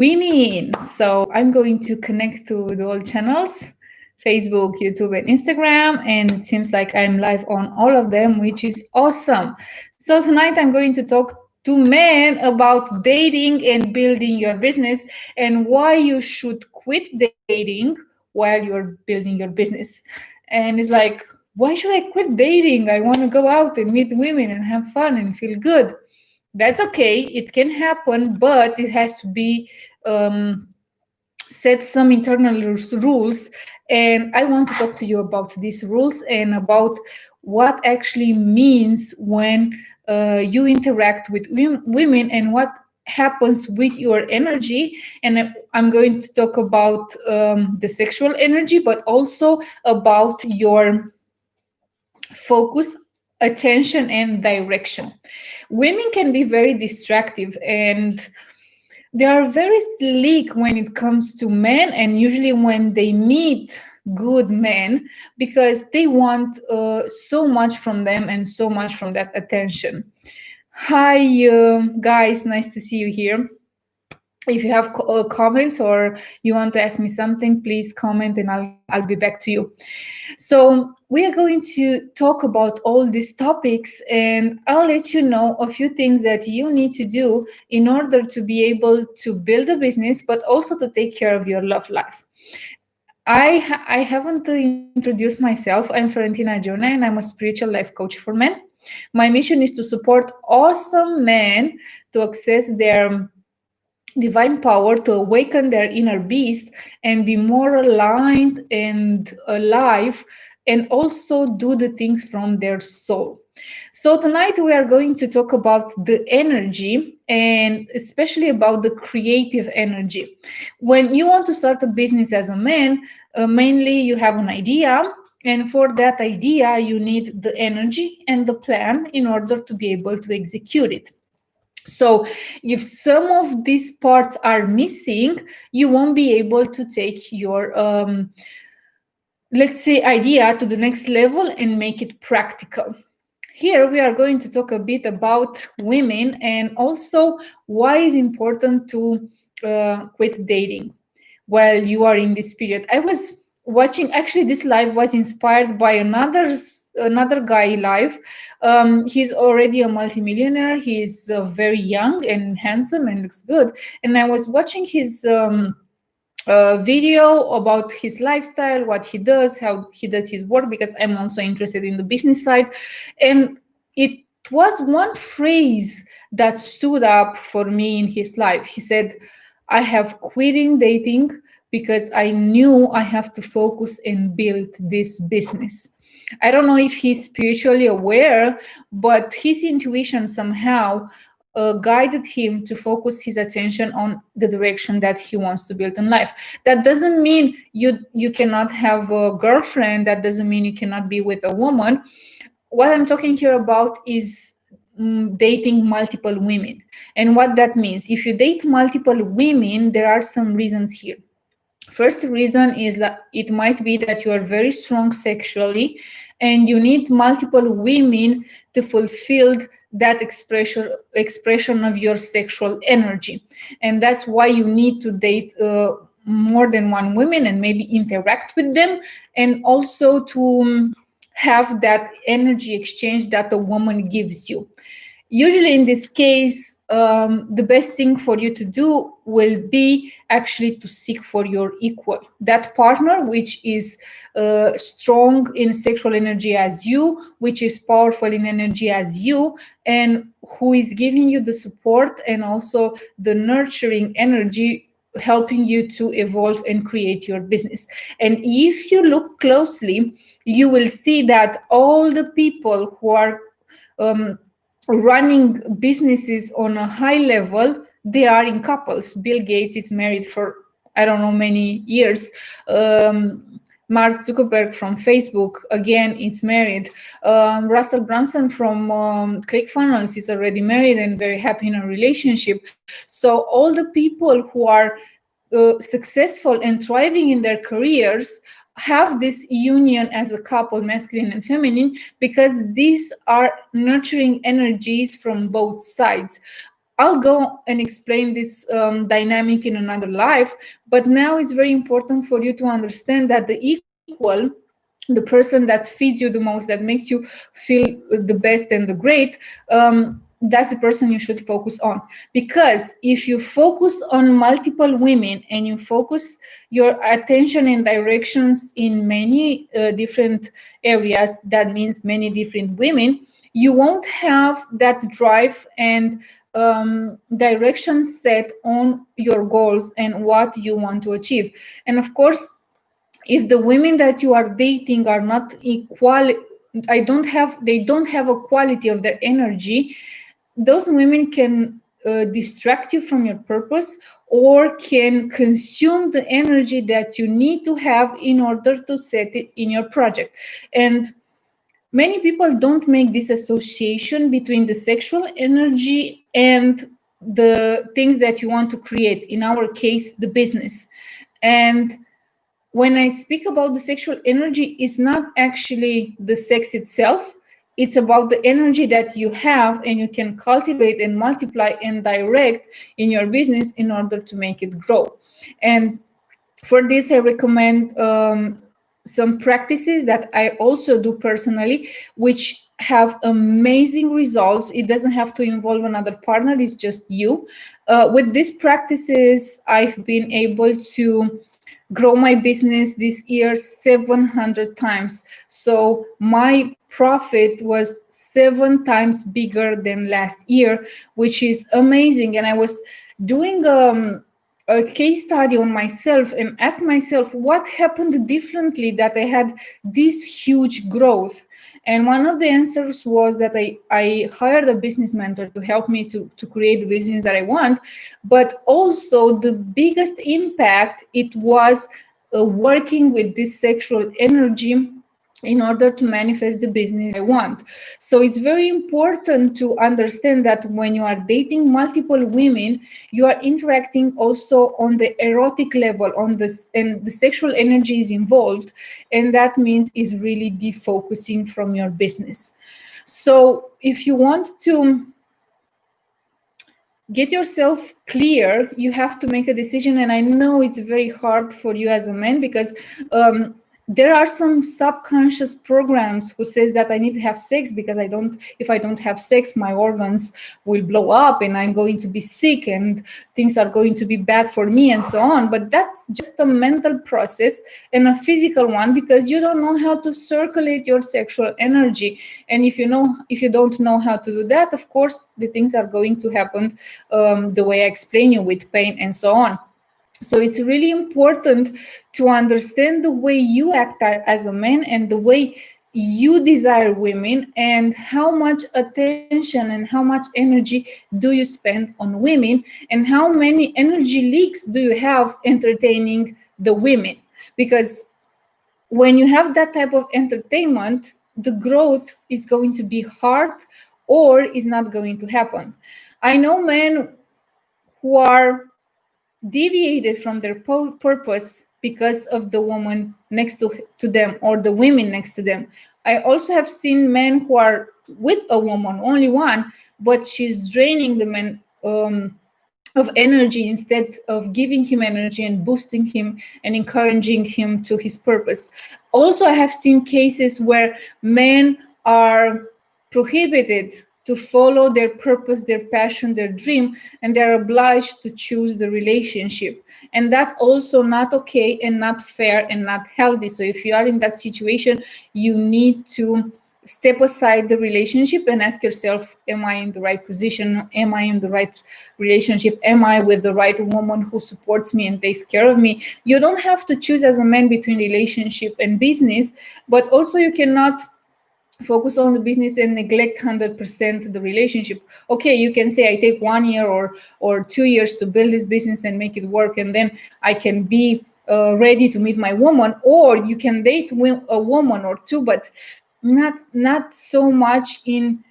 women. So I'm going to connect to the all channels, Facebook, YouTube, and Instagram. And it seems like I'm live on all of them, which is awesome. So tonight I'm going to talk to men about dating and building your business and why you should quit dating while you're building your business. And it's like, why should I quit dating? I want to go out and meet women and have fun and feel good. That's okay, it can happen, but it has to be set some internal rules. And I want to talk to you about these rules and about what actually means when you interact with women and what happens with your energy. And I'm going to talk about the sexual energy, but also about your focus, attention, and direction. Women can be very distractive, and they are very sleek when it comes to men, and usually when they meet good men, because they want so much from them and so much from that attention. Hi, guys, nice to see you here. If you have comments or you want to ask me something, please comment and I'll be back to you. So we are going to talk about all these topics, and I'll let you know a few things that you need to do in order to be able to build a business, but also to take care of your love life. I haven't introduced myself. I'm Florentina Jona, and I'm a spiritual life coach for men. My mission is to support awesome men to access their divine power, to awaken their inner beast and be more aligned and alive, and also do the things from their soul. So tonight we are going to talk about the energy, and especially about the creative energy. When you want to start a business as a man, mainly you have an idea, and for that idea you need the energy and the plan in order to be able to execute it. So if some of these parts are missing, you won't be able to take your, let's say, idea to the next level and make it practical. Here we are going to talk a bit about women and also why it's important to quit dating while you are in this period. I was watching, actually this live was inspired by another guy live. He's already a multimillionaire. He's very young and handsome and looks good, and I was watching his video about his lifestyle, what he does, how he does his work, because I'm also interested in the business side. And it was one phrase that stood up for me in his life. He said, I have quitting dating because I knew I have to focus and build this business. I don't know if he's spiritually aware, but his intuition somehow guided him to focus his attention on the direction that he wants to build in life. That doesn't mean you cannot have a girlfriend. That doesn't mean you cannot be with a woman. What I'm talking here about is dating multiple women. And what that means, if you date multiple women, there are some reasons here. First reason is that it might be that you are very strong sexually and you need multiple women to fulfill that expression of your sexual energy. And that's why you need to date more than one woman and maybe interact with them, and also to have that energy exchange that a woman gives you. Usually in this case, the best thing for you to do will be actually to seek for your equal, that partner which is strong in sexual energy as you, which is powerful in energy as you, and who is giving you the support and also the nurturing energy, helping you to evolve and create your business. And if you look closely, you will see that all the people who are running businesses on a high level, they are in couples. Bill Gates is married for I don't know many years. Mark Zuckerberg from Facebook, again, is married. Russell Brunson from ClickFunnels is already married and very happy in a relationship. So all the people who are successful and thriving in their careers have this union as a couple, masculine and feminine, because these are nurturing energies from both sides. I'll go and explain this dynamic in another life, but now it's very important for you to understand that the equal, the person that feeds you the most, that makes you feel the best and the great, that's the person you should focus on. Because if you focus on multiple women and you focus your attention and directions in many different areas, that means many different women, you won't have that drive and direction set on your goals and what you want to achieve. And of course, if the women that you are dating are not equal, they don't have a quality of their energy, those women can distract you from your purpose, or can consume the energy that you need to have in order to set it in your project. And many people don't make this association between the sexual energy and the things that you want to create, in our case, the business. And when I speak about the sexual energy, it's not actually the sex itself. It's about the energy that you have and you can cultivate and multiply and direct in your business in order to make it grow. And for this, I recommend some practices that I also do personally, which have amazing results. It doesn't have to involve another partner, it's just you. With these practices, I've been able to grow my business this year 700 times. So my profit was 7 times bigger than last year, which is amazing. And I was doing a case study on myself and asked myself what happened differently that I had this huge growth. And one of the answers was that I hired a business mentor to help me to create the business that I want. But also the biggest impact, it was working with this sexual energy in order to manifest the business I want. So it's very important to understand that when you are dating multiple women, you are interacting also on the erotic level, on this, and the sexual energy is involved, and that means is really defocusing from your business. So if you want to get yourself clear, you have to make a decision. And I know it's very hard for you as a man, because there are some subconscious programs who says that I need to have sex because if I don't have sex, my organs will blow up and I'm going to be sick and things are going to be bad for me and so on. But that's just a mental process and a physical one, because you don't know how to circulate your sexual energy. And if you don't know how to do that, of course, the things are going to happen the way I explain you, with pain and so on. So it's really important to understand the way you act as a man and the way you desire women, and how much attention and how much energy do you spend on women, and how many energy leaks do you have entertaining the women. Because when you have that type of entertainment, the growth is going to be hard or is not going to happen. I know men who are deviated from their purpose because of the woman next to them or the women next to them. I also have seen men who are with a woman, only one, but she's draining the man of energy instead of giving him energy and boosting him and encouraging him to his purpose. Also, I have seen cases where men are prohibited to follow their purpose, their passion, their dream, and they're obliged to choose the relationship. And that's also not okay and not fair and not healthy. So if you are in that situation, you need to step aside the relationship and ask yourself, am I in the right position? Am I in the right relationship? Am I with the right woman who supports me and takes care of me? You don't have to choose as a man between relationship and business, but also you cannot focus on the business and neglect 100% the relationship. Okay, you can say I take 1 year or 2 years to build this business and make it work, and then I can be ready to meet my woman. Or you can date a woman or two, but not so much in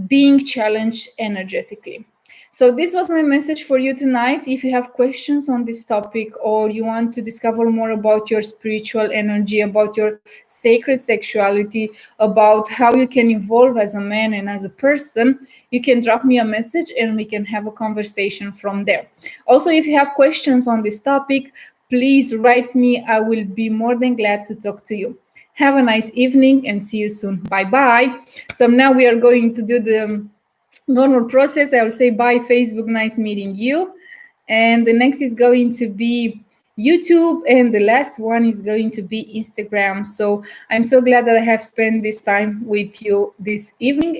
being challenged energetically. So this was my message for you tonight. If you have questions on this topic, or you want to discover more about your spiritual energy, about your sacred sexuality, about how you can evolve as a man and as a person, you can drop me a message and we can have a conversation from there. Also, if you have questions on this topic, please write me. I will be more than glad to talk to you. Have a nice evening and see you soon. Bye bye. So now we are going to do the normal process. I will say bye, Facebook, nice meeting you. And the next is going to be YouTube, and the last one is going to be Instagram. So I'm so glad that I have spent this time with you this evening.